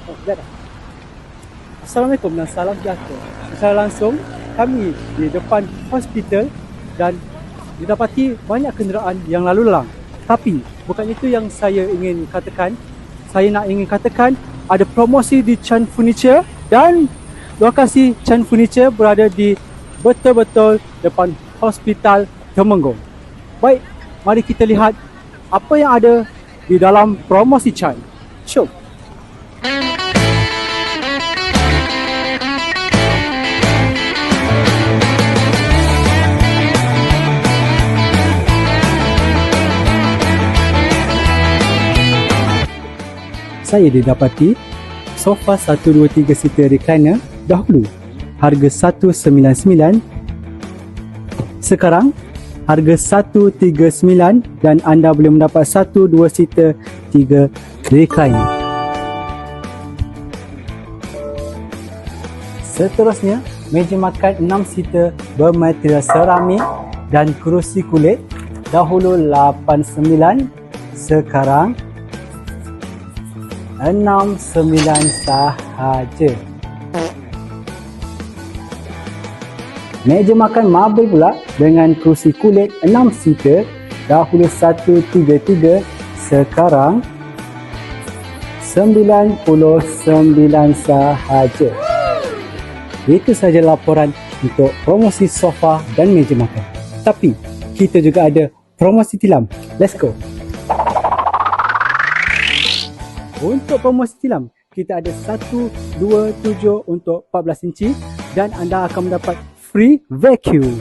Oh, dah dah. Assalamualaikum dan salam sejahtera. Secara langsung, kami di depan hospital dan didapati banyak kenderaan yang lalu lalang. Tapi, bukan itu yang saya ingin katakan. Saya nak ingin katakan ada promosi di Chan Furniture dan lokasi Chan Furniture berada di betul-betul depan Hospital Temenggung. Baik, mari kita lihat apa yang ada di dalam promosi Chan. Syuk! Saya didapati sofa 123 seater recliner dahulu harga 199, sekarang harga 139 dan anda boleh mendapat 1 2 seater 3 recliner. Seterusnya, meja makan 6 seater bermaterial seramik dan kerusi kulit dahulu 89, sekarang 69 sahaja. Meja makan marble pula dengan kerusi kulit 6 seater dahulu 133, sekarang 99 sahaja. Itu sahaja laporan untuk promosi sofa dan meja makan. Tapi kita juga ada promosi tilam. Let's go. Untuk promosi tilam, kita ada 127 untuk 14 inci dan anda akan mendapat free vacuum.